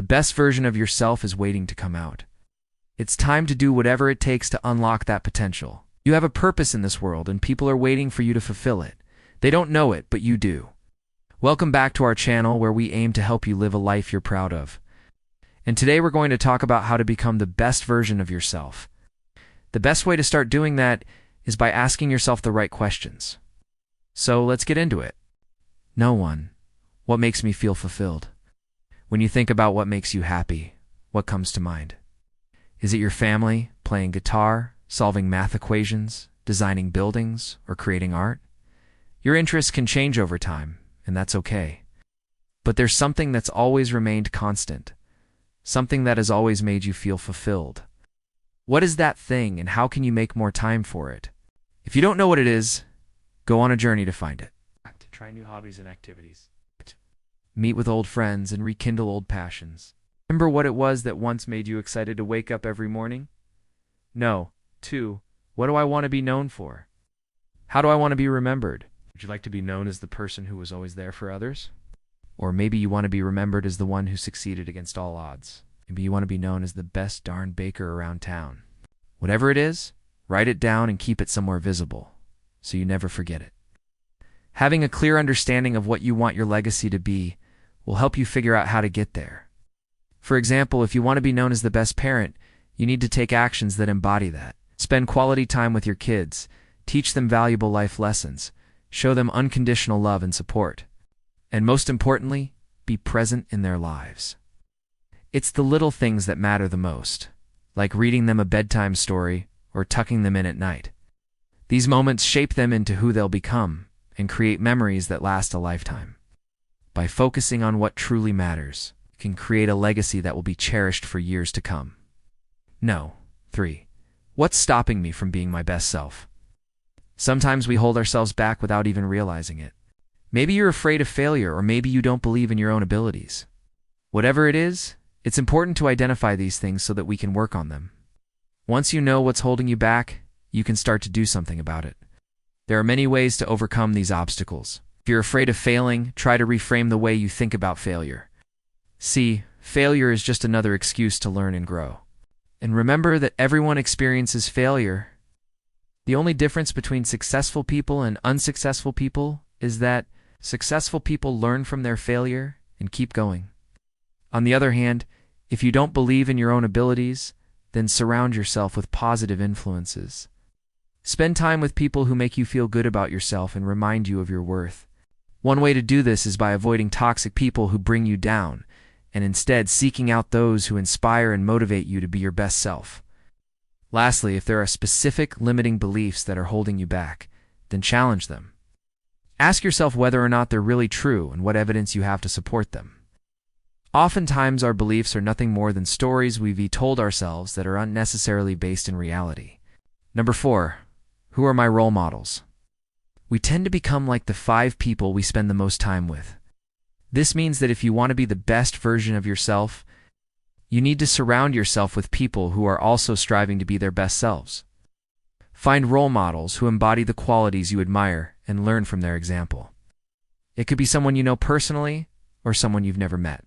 The best version of yourself is waiting to come out. It's time to do whatever it takes to unlock that potential. You have a purpose in this world, and people are waiting for you to fulfill it. They don't know it, but you do. Welcome back to our channel, where we aim to help you live a life you're proud of. And today we're going to talk about how to become the best version of yourself. The best way to start doing that is by asking yourself the right questions. So let's get into it. No one. What makes me feel fulfilled? When you think about what makes you happy, what comes to mind? Is it your family, playing guitar, solving math equations, designing buildings, or creating art? Your interests can change over time, and that's okay. But there's something that's always remained constant, something that has always made you feel fulfilled. What is that thing, and how can you make more time for it? If you don't know what it is, go on a journey to find it. Try new hobbies and activities. Meet with old friends and rekindle old passions. Remember what it was that once made you excited to wake up every morning? No. 2. What do I want to be known for? How do I want to be remembered? Would you like to be known as the person who was always there for others? Or maybe you want to be remembered as the one who succeeded against all odds. Maybe you want to be known as the best darn baker around town. Whatever it is, write it down and keep it somewhere visible, so you never forget it. Having a clear understanding of what you want your legacy to be will help you figure out how to get there. For example, if you want to be known as the best parent, you need to take actions that embody that. Spend quality time with your kids, teach them valuable life lessons, show them unconditional love and support, and most importantly, be present in their lives. It's the little things that matter the most, like reading them a bedtime story or tucking them in at night. These moments shape them into who they'll become and create memories that last a lifetime. By focusing on what truly matters, you can create a legacy that will be cherished for years to come. No. 3. What's stopping me from being my best self? Sometimes we hold ourselves back without even realizing it. Maybe you're afraid of failure, or maybe you don't believe in your own abilities. Whatever it is, it's important to identify these things so that we can work on them. Once you know what's holding you back, you can start to do something about it. There are many ways to overcome these obstacles. If you're afraid of failing, try to reframe the way you think about failure. See, failure is just another excuse to learn and grow. And remember that everyone experiences failure. The only difference between successful people and unsuccessful people is that successful people learn from their failure and keep going. On the other hand, if you don't believe in your own abilities, then surround yourself with positive influences. Spend time with people who make you feel good about yourself and remind you of your worth. One way to do this is by avoiding toxic people who bring you down, and instead seeking out those who inspire and motivate you to be your best self. Lastly, if there are specific limiting beliefs that are holding you back, then challenge them. Ask yourself whether or not they're really true and what evidence you have to support them. Oftentimes, our beliefs are nothing more than stories we've told ourselves that are unnecessarily based in reality. Number 4. Who are my role models? We tend to become like the 5 people we spend the most time with. This means that if you want to be the best version of yourself, you need to surround yourself with people who are also striving to be their best selves. Find role models who embody the qualities you admire and learn from their example. It could be someone you know personally or someone you've never met.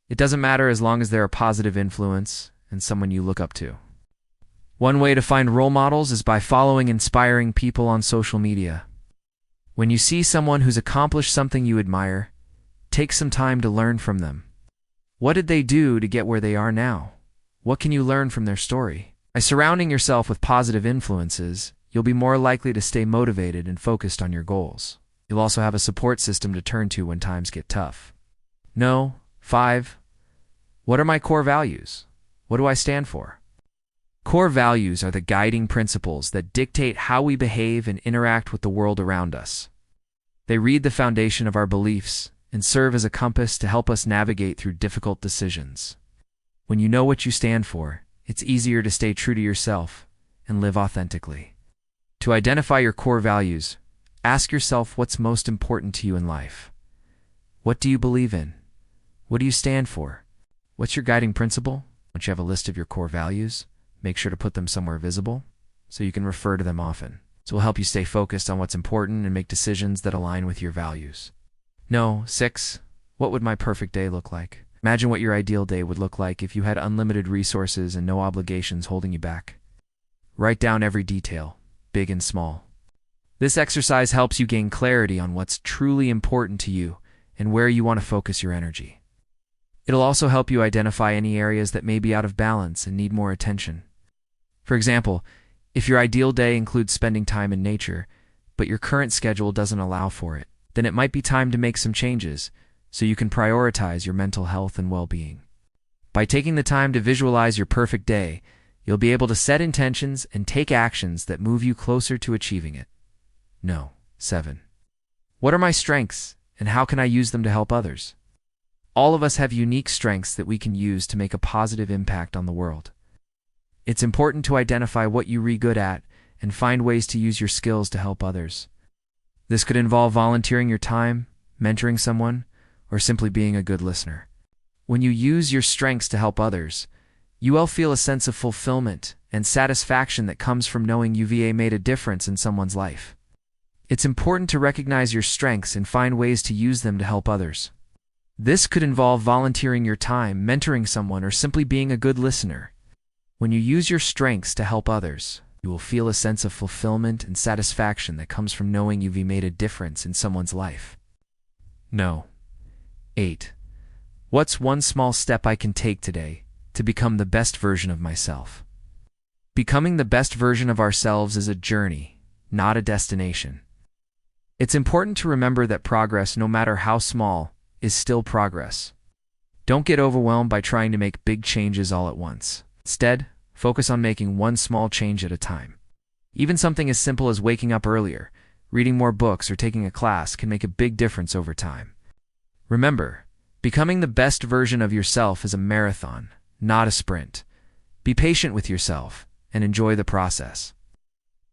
It doesn't matter as long as they're a positive influence and someone you look up to. One way to find role models is by following inspiring people on social media. When you see someone who's accomplished something you admire, take some time to learn from them. What did they do to get where they are now? What can you learn from their story? By surrounding yourself with positive influences, you'll be more likely to stay motivated and focused on your goals. You'll also have a support system to turn to when times get tough. No. 5. What are my core values? What do I stand for? Core values are the guiding principles that dictate how we behave and interact with the world around us. They read the foundation of our beliefs and serve as a compass to help us navigate through difficult decisions. When you know what you stand for, it's easier to stay true to yourself and live authentically. To identify your core values, ask yourself what's most important to you in life. What do you believe in? What do you stand for? What's your guiding principle? Once you have a list of your core values, make sure to put them somewhere visible so you can refer to them often. This will help you stay focused on what's important and make decisions that align with your values. No. 6. What would my perfect day look like? Imagine what your ideal day would look like if you had unlimited resources and no obligations holding you back. Write down every detail, big and small. This exercise helps you gain clarity on what's truly important to you and where you want to focus your energy. It'll also help you identify any areas that may be out of balance and need more attention. For example, if your ideal day includes spending time in nature, but your current schedule doesn't allow for it, then it might be time to make some changes so you can prioritize your mental health and well-being. By taking the time to visualize your perfect day, you'll be able to set intentions and take actions that move you closer to achieving it. 7. What are my strengths, and how can I use them to help others? All of us have unique strengths that we can use to make a positive impact on the world. It's important to identify what you're good at and find ways to use your skills to help others. This could involve volunteering your time, mentoring someone, or simply being a good listener. When you use your strengths to help others, you will feel a sense of fulfillment and satisfaction that comes from knowing you've made a difference in someone's life. It's important to recognize your strengths and find ways to use them to help others. This could involve volunteering your time, mentoring someone, or simply being a good listener. When you use your strengths to help others, you will feel a sense of fulfillment and satisfaction that comes from knowing you've made a difference in someone's life. 8. What's one small step I can take today to become the best version of myself? Becoming the best version of ourselves is a journey, not a destination. It's important to remember that progress, no matter how small, is still progress. Don't get overwhelmed by trying to make big changes all at once. Instead, focus on making one small change at a time. Even something as simple as waking up earlier, reading more books, or taking a class can make a big difference over time. Remember, becoming the best version of yourself is a marathon, not a sprint. Be patient with yourself and enjoy the process.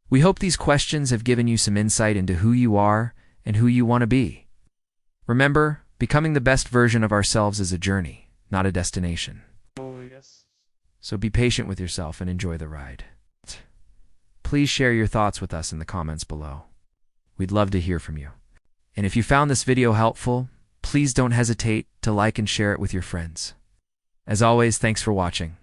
We hope these questions have given you some insight into who you are and who you want to be. Remember, becoming the best version of ourselves is a journey, not a destination. So be patient with yourself and enjoy the ride. Please share your thoughts with us in the comments below. We'd love to hear from you. And if you found this video helpful, please don't hesitate to like and share it with your friends. As always, thanks for watching.